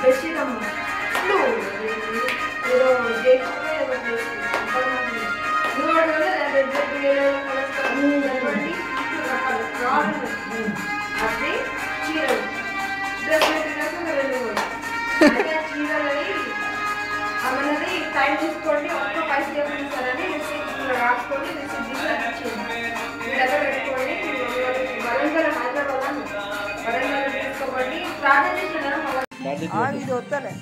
Bedsheet అదే చీరలు dress చీరలని అన్నది టైం తీసుకోండి ఒక్క పైసలు చెప్పిస్తారని రిసీప్ట్ రాసుకొని రిసీప్ట్ తీసుకొచ్చింది మీ దగ్గర పెట్టుకోండి వరంగల్ హైదరాబాద్ వరంగల్ తీసుకోండి ప్రార్థన చేసిన ఇది వద్దలే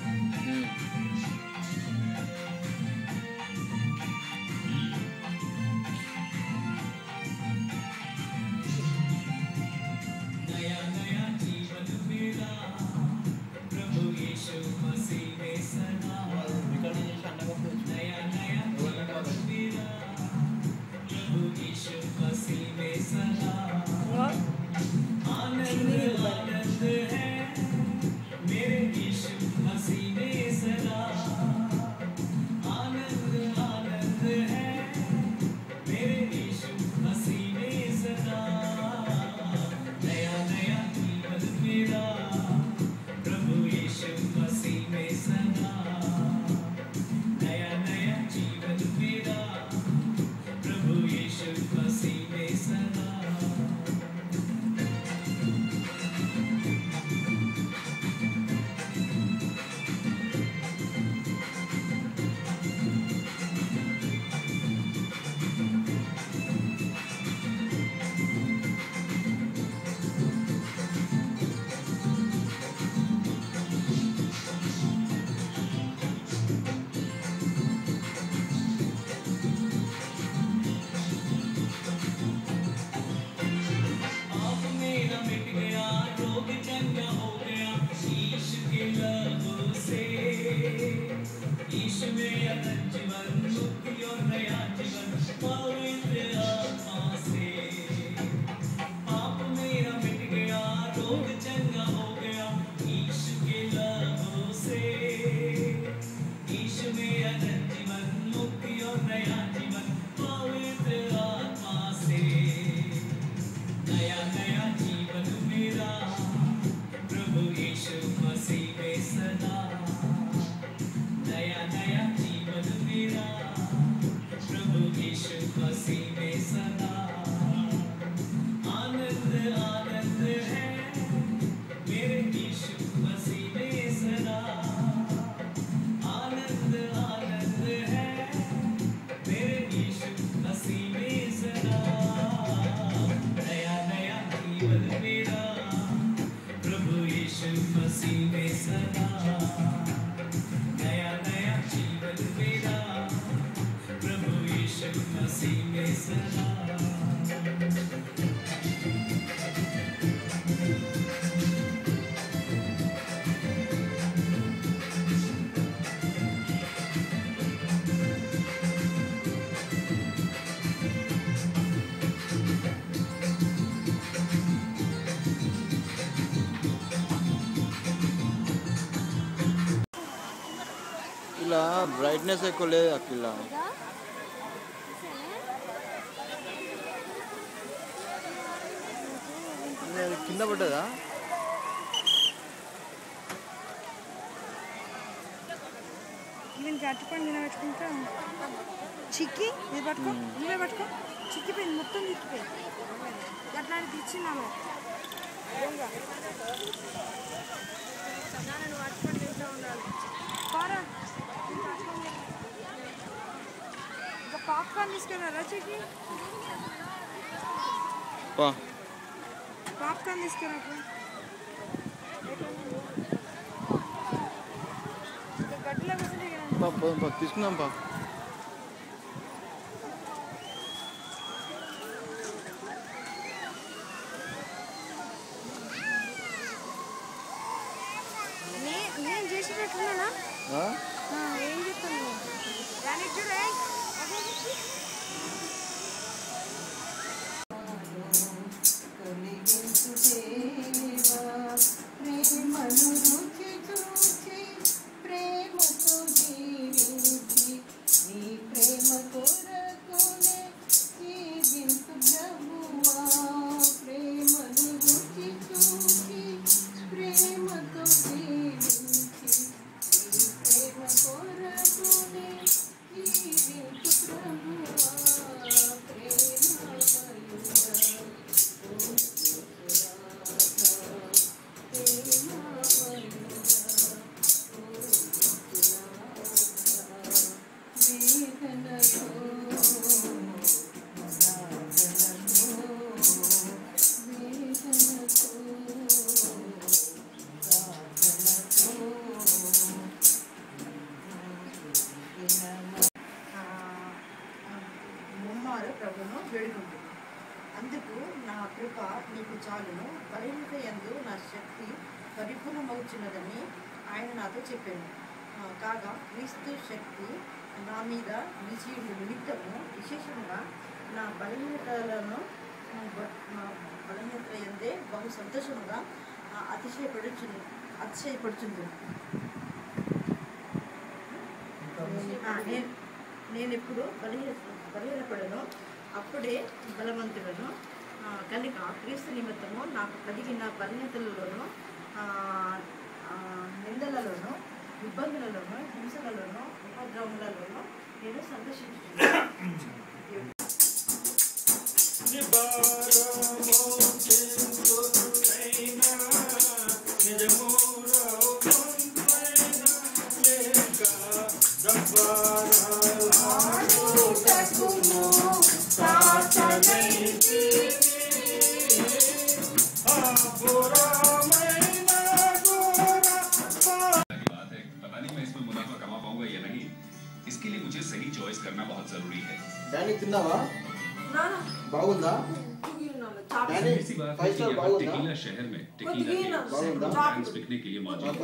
ఇలా బ్రైట్నెస్ ఎక్కువ లేదు అట్లా కింద పడ్డదా నేను గట్టిపండి నిలబెట్టుకుంటా చిక్కి ఇది పట్టుకో నువ్వే పట్టుకో చిక్కిపోయింది మొత్తం చిక్కిపోయింది అట్లాంటి తెచ్చినాము నువ్వు పట్టుకొని ఇంట్లో ఉండాలి పారా ఇంకా పాప్కార్న్ తీసుకెళ్ళారా చిక్కి పాప్కార్న్ తీసుకెళ్ళకు గడ్డిలో కూర్చుంటే తీసుకుందాం పా నేను చేసేటట్టున్నానా ఏం చెప్తాను దానికి చూడే కృప నీకు చాలును, బలహీనత యందు నా శక్తి పరిపూర్ణమవుతున్నదని ఆయన నాతో చెప్పాను. కాగా క్రీస్తు శక్తి నా మీద నిలిచియుండు నిమిత్తము విశేషంగా నా బలహీనతల యందే బహు సంతోషముగా అతిశయపడుచుంది. నేను ఎప్పుడు బలహీనపడను అప్పుడే బలవంతులను కనుక క్రీస్తు నిమిత్తము నాకు కలిగిన బలహీనతలలోను నిందలలోను ఇబ్బందులలోను హింసలలోను ఉపద్రవములలోను నేను సంతోషించుతున్నాను. इसके लिए मुझे सही चॉइस करना बहुत जरूरी है। డాడీ తిన్నావా? బాగుందా? డాడీ ఫైవ్ స్టార్ బాగుందా? टेकीला शहर में टेकीला ब्रांड्स बिकने के लिए मौजूद है।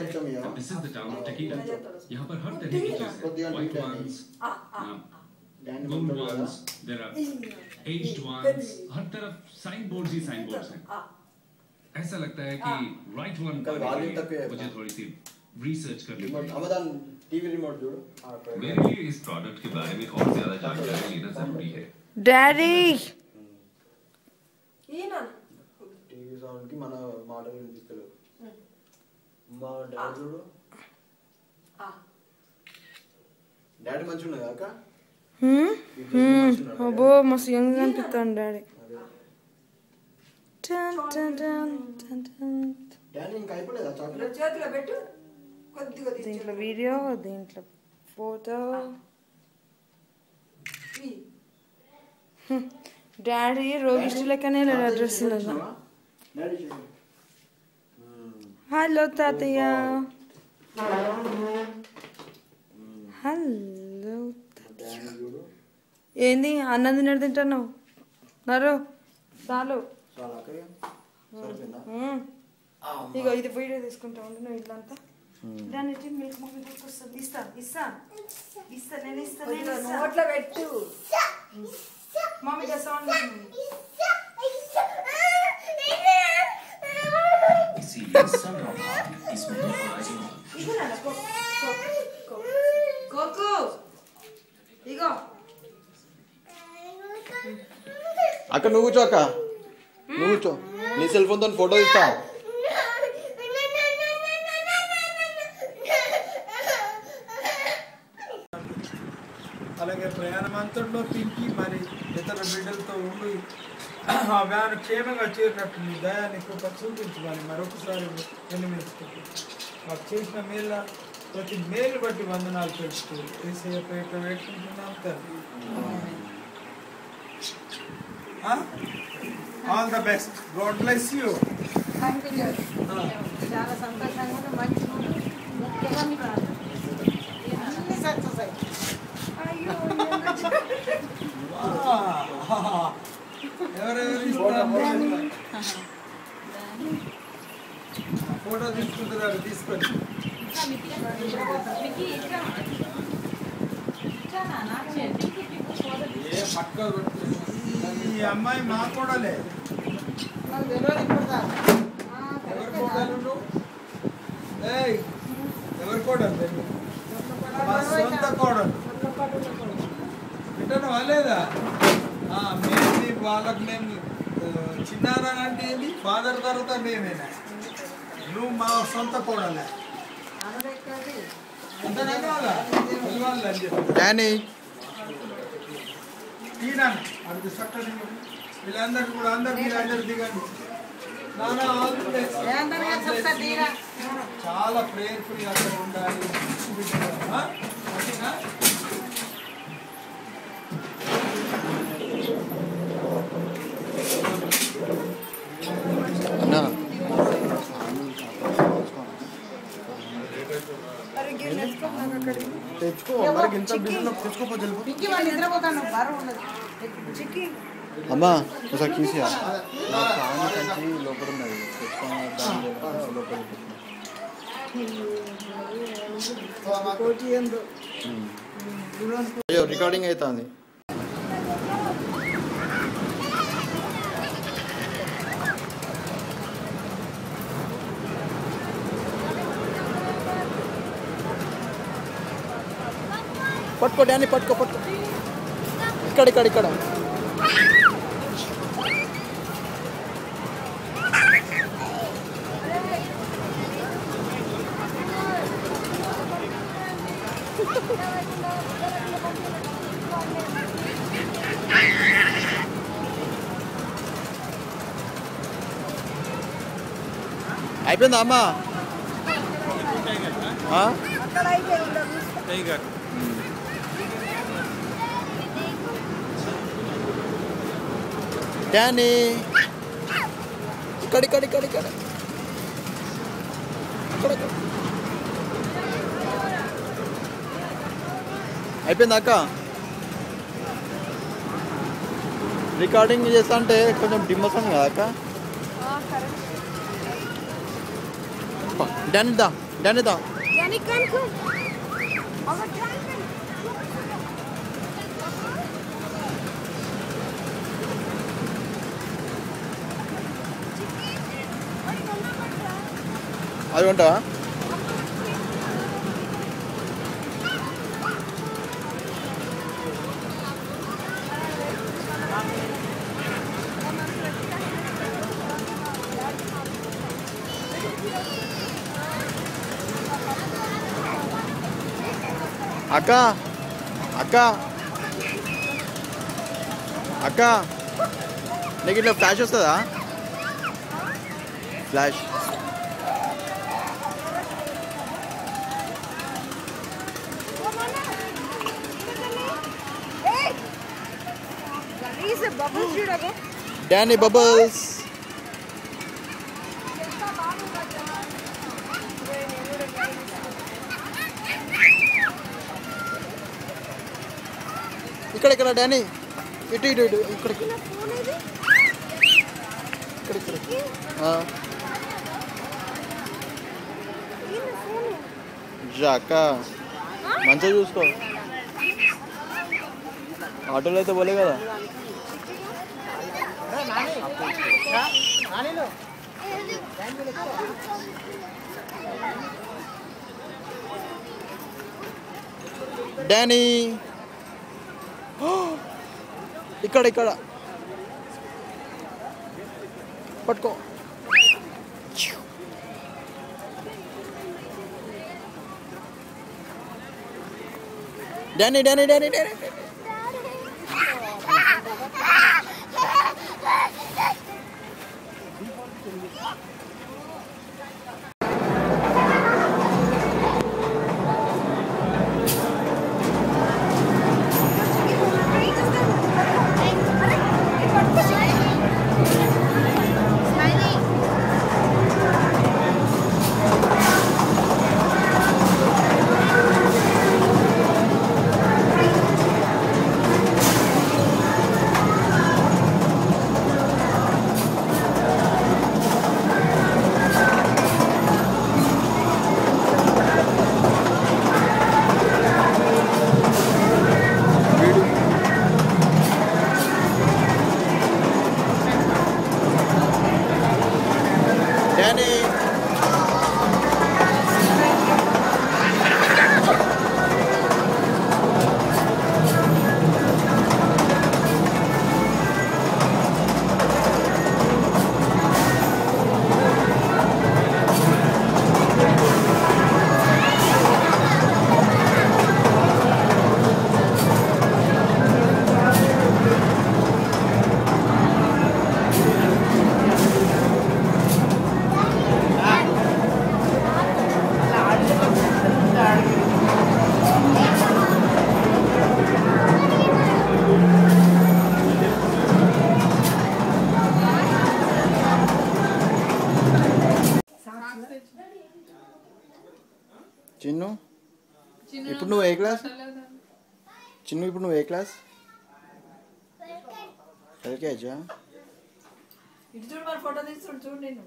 This is the town of tequila. यहाँ पर हर तरह की चीजें, white wines, good wines, there are aged wines, हर तरफ साइन बोर्ड्स ही साइन बोर्ड्स हैं। ऐसा लगता है कि राइट वन मुझे थोड़ी सी रिसर्च करनी पड़ेगी। टीवी रिमोट जोड़ो। मेरे लिए इस प्रोडक्ट के बारे में और ज्यादा जानकारी लेना जरूरी है। డాడీ టీవీ సౌండ్ కి మన మాటలు వినిపిస్తలేవు. మా డాడీ చూడు. డాడీ మంచిగా ఉన్నదా అక్క? అబ్బో మస్తు యంగ్ అనిపిస్తాను డాడీ. డాడీ ఇంకా అయిపోలేదా చాక్లెట్? చేతిలో పెట్టు, కొద్దిగా దీంట్లో వీడియో, దీంట్లో ఫోటో. డాడీ రోగిష్టి లెక్కనే లేడు అడ్రస్. హలో తాతయ్య. హలో ఏంది అన్నం తిన్నాడు తింటున్నావు? నరు చాలు. ఇగో ఇది వీడియో తీసుకుంటా ఉండు నువ్వు ఇల్లంతా. దాన్ని మిల్క్ మమ్మీ తీసుకొస్తాను. నేను నోట్లో పెట్టు. మమ్మీ సౌండ్ కోకు ఇగో. అక్క నువ్వు కూర్చో. అక్క నువ్వు కూర్చో. నీ సెల్ ఫోన్ తో ఫోటో ఇస్తా. అలాగే ప్రయాణం అంతట్లో పింకి మరి ఇతర బిడ్డలతో ఉండి ఆ వ్యాను క్షేమంగా చేరినట్టు నీ దయాన్ని కృప చూపించమని మరొకసారి విన్నవించుకుంటూ మాకు చేసిన మేళ్ళ ప్రతి మేలు బట్టి వందనాలు తెలుస్తూ ఏసయ్య పేట వేడుకుంటున్నాం తండ్రి. All the best. God bless you. చాలా సంతోషంగా మంచి ముఖ్యంగా మీకు అన్ని సక్సెస్ అయ్యి. ఫోటో తీసుకుంటున్నారు, తీసుకొని ఈ అమ్మాయి మా కోడలే. ఎవరి కోడలు? ఎవరి కోడలు? మా సొంత కోడలు. వింటాను వాళ్ళేదా? మేమే వాళ్ళకి మేము చిన్నారా అంటే ఏంటి? ఫాదర్ తర్వాత మేమేనా? నువ్వు మా సొంత కోడలే. డానీ అది చక్కని వీళ్ళందరూ కూడా అందరు మీరు అందరు దిగండి. నానా చాలా ప్రేయర్ఫుల్ అక్కడ ఉండాలి. అన్నా తెచ్చుకో. మరి ఇంత బిజీలో తెచ్చుకోపోతే నిద్రపోతాను. బరువు ఉన్నది. చిక్కి అమ్మా ఒకసారి తీసియా కంచి లోపల ఉన్నది లోపల అయ్యో రికార్డింగ్ అవుతుంది. పట్టుకో డానీ పట్టుకో పట్టుకో ఇక్కడ ఇక్కడ ఇక్కడ అయిపోయిందా అమ్మా? డానీ ఇక్కడ ఇక్కడ ఇక్కడ ఇక్కడ అయిపోయిందా అక్క? రికార్డింగ్ చేస్తా అంటే కొంచెం డిమ్ వస్తుంది కదా అక్క? డానీ దా డానీ దా అది ఉంటావా? అక్క అక్క అక్క నీకు ఇట్లా ఫ్లాష్ వస్తుందా? ఫ్లాష్ డానీ బబుల్స్ ఇక్కడ ఇక్కడ డానీ ఇటు ఇటు ఇటు ఇక్కడ ఇక్కడ ఇక్కడ అక్క మంచిగా చూసుకో. ఆటోలో అయితే పోలే కదా. డానీ ఇక్కడ ఇక్కడ పట్టుకో. Danny Danny Danny Danny Chinnu ఇప్పుడు నువ్వు ఏ క్లాస్? చిన్ను ఇప్పుడు నువ్వు ఏ క్లాస్? ఎల్కేజా ఇటు చూడు మరి ఫోటో తీస్తుండు చూడు నేను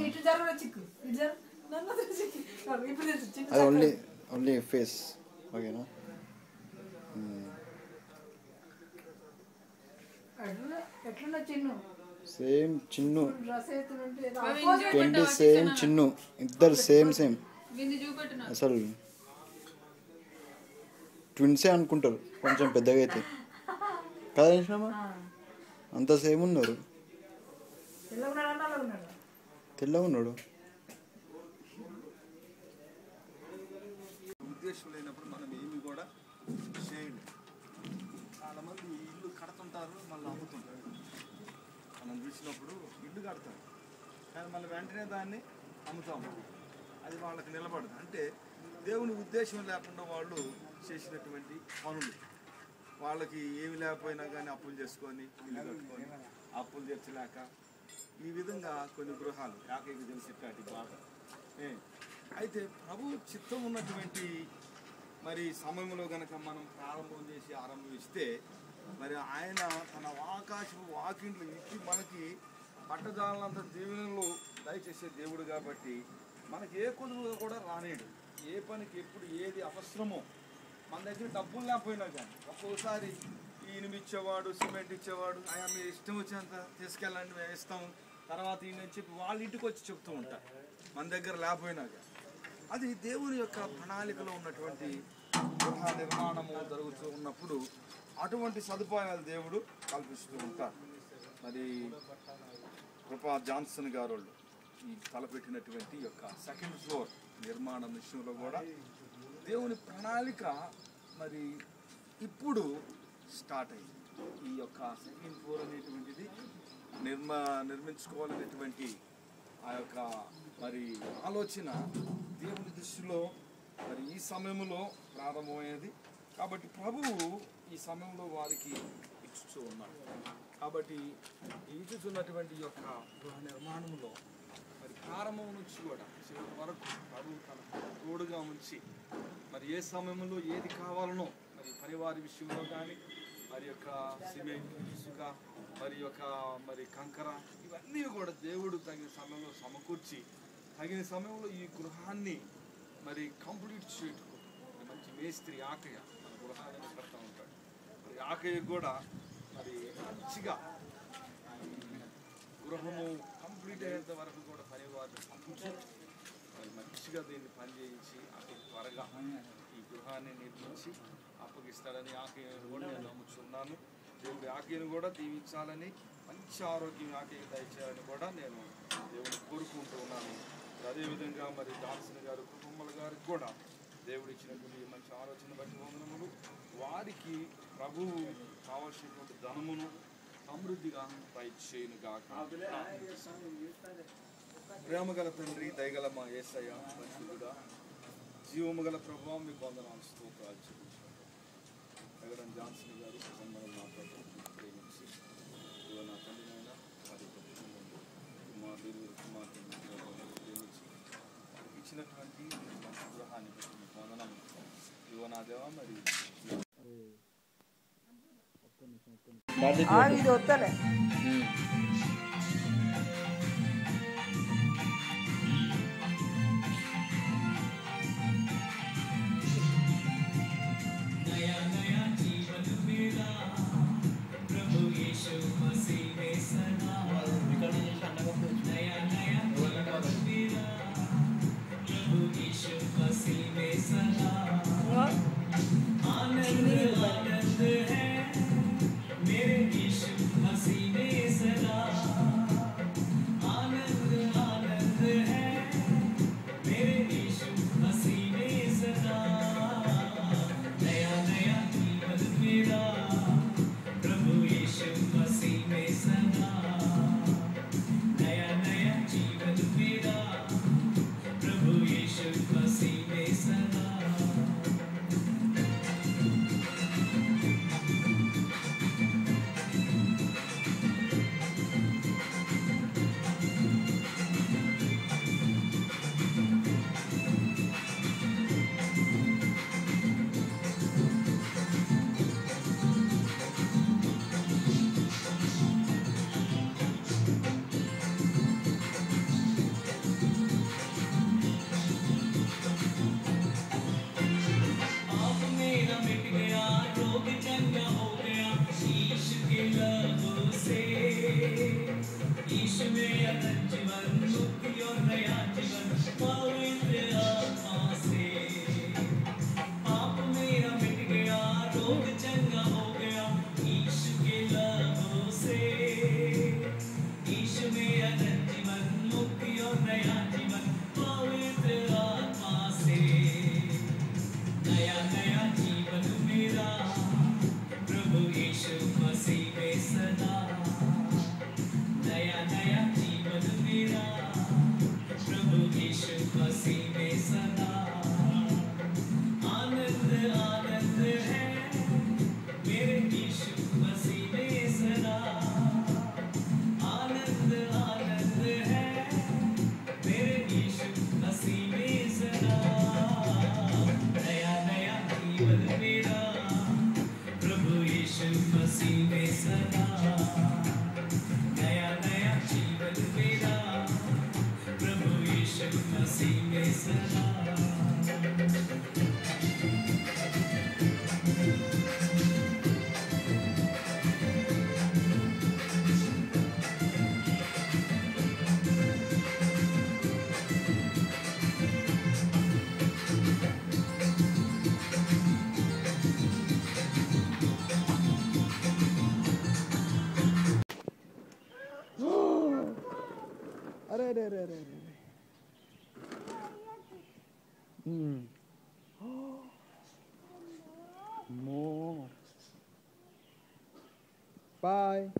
ఇటు జరగ చిక్కు ఇటు జర నన్ను ఇప్పుడు అది ఓన్లీ ఫేస్ ఓకేనా ఎట్లున్నా చిన్ను సేమ్ చిన్ను డ్రెస్ వేస్తుంటే 20 సేమ్ చిన్ను ఇద్దరు సేమ్ అసలు ట్విన్సే అనుకుంటారు కొంచెం పెద్దగా అయితే కదా నిష్ణమా అంత సేమ్ ఉన్నారు తెల్లగా ఉన్నాడు ఉద్దేశం లేనప్పుడు మనం ఏమి కూడా చేయండి చాలామంది ఇల్లు కడుతుంటారు మళ్ళీ అమ్ముతుంటారు మనం చూసినప్పుడు ఇల్లు కడతారు కానీ మళ్ళీ వెంటనే దాన్ని అమ్ముతాము అది వాళ్ళకి నిలబడదు అంటే దేవుని ఉద్దేశం లేకుండా వాళ్ళు చేసినటువంటి పనులు వాళ్ళకి ఏమి లేకపోయినా కానీ అప్పులు చేసుకొని ఇల్లు కట్టుకొని అప్పులు తెచ్చలేక ఈ విధంగా కొన్ని గృహాలు యాకైకి తెలిసినట్టు బాగా అయితే ప్రభు చిత్తం ఉన్నటువంటి మరి సమయంలో కనుక మనం ప్రారంభం చేసి ఆరంభిస్తే మరి ఆయన తన ఆకాశం వాకింట్లు ఇచ్చి మనకి పట్టజాలంత దీవెనలు దయచేసే దేవుడు కాబట్టి మనకి ఏ కొదువుగా కూడా రానేడు ఏ పనికి ఎప్పుడు ఏది అవసరమో మన దగ్గర డబ్బులు లేకపోయినా కానీ ఒక్కోసారి ఈయన ఇచ్చేవాడు సిమెంట్ ఇచ్చేవాడు ఆయన మీరు ఇష్టం వచ్చేంత తీసుకెళ్ళండి మేము ఇస్తాము తర్వాత ఈయన చెప్పి వాళ్ళ ఇంటికి వచ్చి చెప్తూ ఉంటారు మన దగ్గర లేకపోయినా కానీ అది దేవుని యొక్క ప్రణాళికలో ఉన్నటువంటి గృహ నిర్మాణము జరుగుతూ ఉన్నప్పుడు అటువంటి సదుపాయాలు దేవుడు కల్పిస్తూ ఉంటారు మరి కృపా జాన్సన్ గారు ఈ తలపెట్టినటువంటి యొక్క సెకండ్ ఫ్లోర్ నిర్మాణం విషయంలో కూడా దేవుని ప్రణాళిక మరి ఇప్పుడు స్టార్ట్ అయింది ఈ యొక్క సెకండ్ ఫ్లోర్ అనేటువంటిది నిర్మించుకోవాలనేటువంటి ఆ యొక్క మరి ఆలోచన దేవుని దృష్టిలో మరి ఈ సమయంలో ప్రారంభమైనది కాబట్టి ప్రభువు ఈ సమయంలో వారికి ఇచ్చుతూ ఉన్నాడు కాబట్టి ఇచ్చుతున్నటువంటి యొక్క గృహ నిర్మాణంలో మరి ప్రారంభం నుంచి కూడా చివరి వరకు ప్రభువు తన తోడుగా ఉంచి మరి ఏ సమయంలో ఏది కావాలనో మరి పరివారి విషయంలో కానీ మరి యొక్క సిమెంట్ ఇసుక మరి కంకర ఇవన్నీ కూడా దేవుడు తగిన సమయంలో సమకూర్చి తగిన సమయంలో ఈ గృహాన్ని మరి కంప్లీట్ చేయటం మంచి మేస్త్రి ఆకయ్య మన గృహాన్ని కడతా ఉంటాడు మరి ఆకయ్య కూడా మరి మంచిగా గృహము కంప్లీట్ అయ్యేంత వరకు కూడా పనివారిని పంపించి మరి మంచిగా దీన్ని పనిచేయించి అక్కడ త్వరగా ఈ గృహాన్ని నిర్మించి అప్పగిస్తాడని ఆకయ్యను కూడా నేను నమ్ముచున్నాను దేవుడి ఆకయ్యను కూడా దీవించాలని మంచి ఆరోగ్యం ఆకయ్య దయచేయాలని కూడా నేను దేవుడిని కోరుకుంటూ ఉన్నాను అదేవిధంగా మరి జాన్సన్ గారు కుటుంబాల గారికి కూడా దేవుడు ఇచ్చినటువంటి మంచి ఆలోచన బట్టి వందనములు వారికి ప్రభువు కావాల్సినటువంటి ధనమును సమృద్ధిగా దయచేయునుగాక. ప్రేమగల తండ్రి దయగల మా యేసయ్య పరిశుద్ధుడా జీవము గల ప్రభువు మీకు వందనాలు స్తోత్రాలు చెల్లించుకుంటున్నాను. జాన్సన్ గారు కుటుంబాలు మాట్లాడుతూ ప్రేమించి నా తండ్రినైనా వారి కుటుంబంలో కుమార్తెను ప్రేమించి వారికి ఇచ్చినటువంటి గృహాన్ని బట్టి మీకు వందనాలు. ఇదిగో నా దేవా మరి ఇది వద్దలే आनंद है मेरे यीशु मसीह में सदा अरे more. Bye.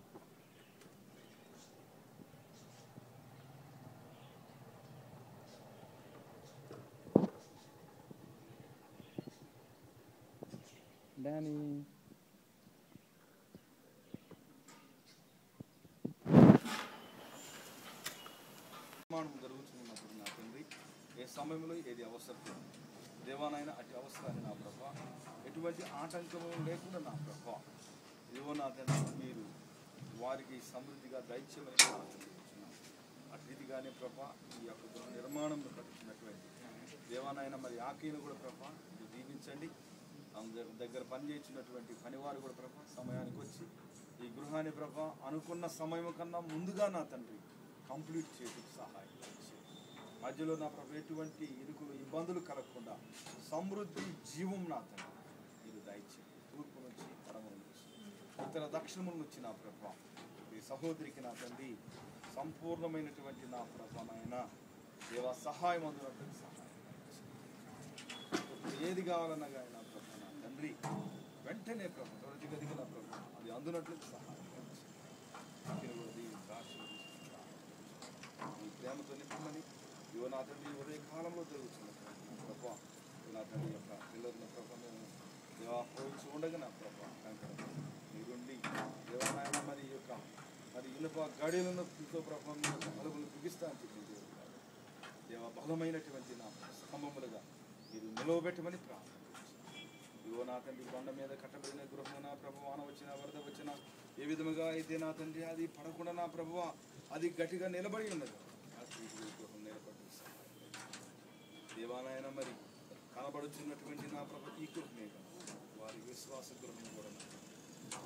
Danny. జరుగుతున్నప్పుడు నా తండ్రి ఏ సమయంలో ఏది అవసరం దేవానైనా అటు అవసరాన్ని నా ప్రభా ఎటువంటి ఆటంకము లేకుండా నా ప్రభా ఇదిగో నా తండ్రి మీరు వారికి సమృద్ధిగా దైత్యమైన అటు రీతిగానే ప్రభా ఈ యొక్క గృహ నిర్మాణంలో కట్టుకున్నటువంటి దేవానైనా మరి ఆకీను కూడా ప్రభా మీరు దీవించండి దగ్గర పనిచేస్తున్నటువంటి పనివారు కూడా ప్రభా సమయానికి వచ్చి ఈ గృహాన్ని ప్రభా అనుకున్న సమయం కన్నా ముందుగా నా తండ్రి కంప్లీట్ చేయడానికి సహాయం మధ్యలో నా ప్రభు ఎటువంటి ఇరుకులు ఇబ్బందులు కలగకుండా సమృద్ధి జీవం నా తండ్రి మీరు దయచేయండి తూర్పు నుంచి పడమ నుంచి ఉత్తర దక్షిణముల నుంచి నా ప్రభా ఈ సహోదరికి నా తండ్రి సంపూర్ణమైనటువంటి నా ప్రభానైన దేవా సహాయం అందునటువంటి సహాయం ఏది కావాలన్నా కానీ నా ప్రభా నా తండ్రి వెంటనే ప్రభు త్వరగతిగా నా ప్రభు అది అందునట్లు సహాయం ఈ ప్రేమతో నింపమని ఇవ నా తండ్రి ఉదయ కాలంలో జరుగుతున్న ప్రభా నా తండ్రి యొక్క పిల్లల ప్రభావం దేవా పోల్చి ఉండగా నా ప్రభా మీరుండి దేవానాయన మరి యొక్క మరి ఇనుప గడియలను ప్రభావం బలములు బిగిస్తా అని చెప్పి దేవా బలమైనటువంటి నా స్తంభములుగా మీరు నిలవబెట్టమని ప్రార్థించండి ఇవో నా తండ్రి కొండ మీద కట్టబడిన గృహం నా ప్రభువాన వచ్చిన వరద వచ్చిన ఏ విధముగా అయితే నా తండ్రి అది పడకుండా నా ప్రభువ అది గట్టిగా నిలబడి ఉన్నది గృహం నిలబడి దేవాలయన మరి కనబడుచున్నటువంటి నా ప్రభు ఈ గృహమే వారి విశ్వాస గృహం కూడా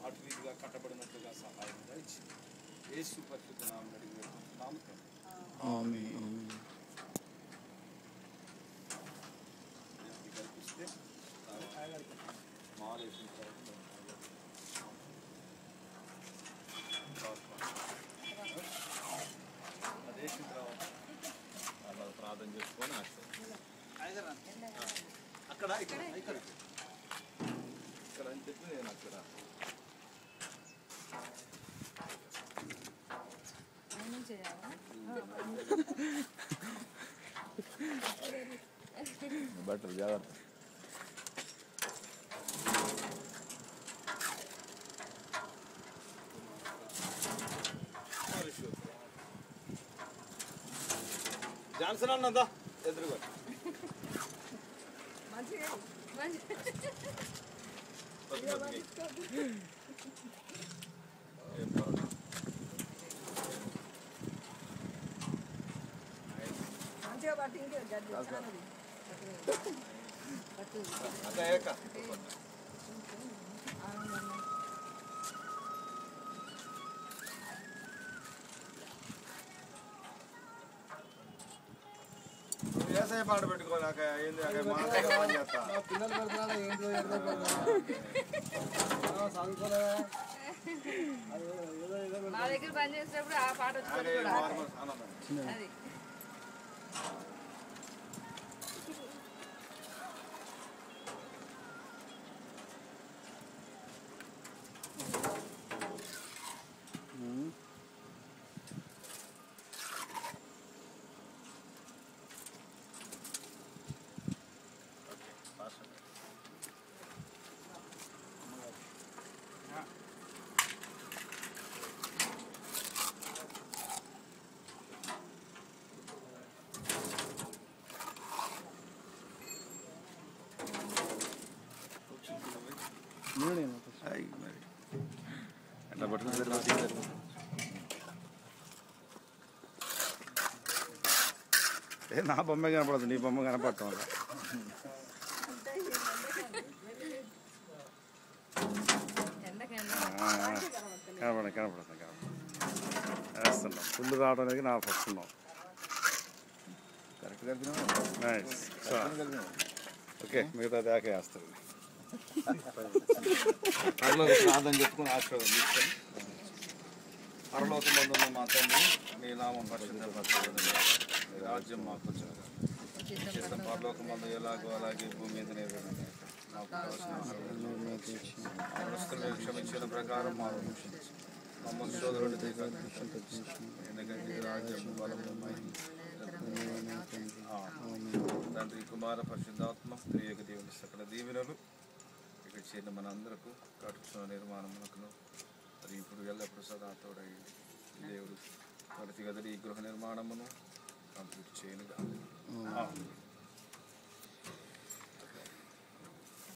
అటు రీతిగా కట్టబడినట్లుగా సహాయం దయచి యేసు పరిశుద్ధ నామమున అడిగి వేడుకుంటున్నాము తండ్రి. కల్పిస్తే మాలేసిన అదేసిన తర్వాత అలా ప్రార్థన చేసుకొని అక్కడ ఇక్కడ ఇక్కడ ఇక్కడ అని చెప్పి నేను అక్కడ బట్టలు జాగ్రత్త జాన్సన్ అన్నదా ఎదురుగా వ్యవసాయ పాట పెట్టుకోలేక ఏంది పిల్లలు పెడతా ఏంటో చదువుకోలే మా దగ్గర పని చేసేటప్పుడు ఆ పాట అది నా బొమ్మ కనపడదు, నీ బొమ్మ కనపడటం వల్ల. కనపడుతుంది వేస్తున్నాం. ఫుల్ రావడం అనేది నా వస్తున్నాం. నైస్. ఓకే, మిగతా దాకా వేస్తాను. ప్రార్థన చెప్పుకుని ఆశీర్వాదం తీసుకొని పరలోకమందున్న మా తండ్రి, నీ నామం పరిశుద్ధపరచబడును, నీ రాజ్యం మాకు వచ్చును. చిత్తం పరలోకమందు ఎలాగో అలాగే భూమి మీద నెరవేరును. మాకు కావాల్సిన ఆహారం క్షమించిన ప్రకారం మాకు క్షమించు. మమ్మల్ని శోధనలు ఎందుకంటే రాజ్యం బలము మహిమ తండ్రి, కుమార పరిశుద్ధాత్మ త్రియేక దేవుని సకల దీవెనలు ఇక్కడ చేరిన మన అందరకు కట్టుకున్న నిర్మాణమునకును మరి ఇప్పుడు ఎల్లప్పుడు సదా తోడై దేవుడు ప్రతి గదిని ఈ గృహ నిర్మాణమును కంప్లీట్ చేయనుగా.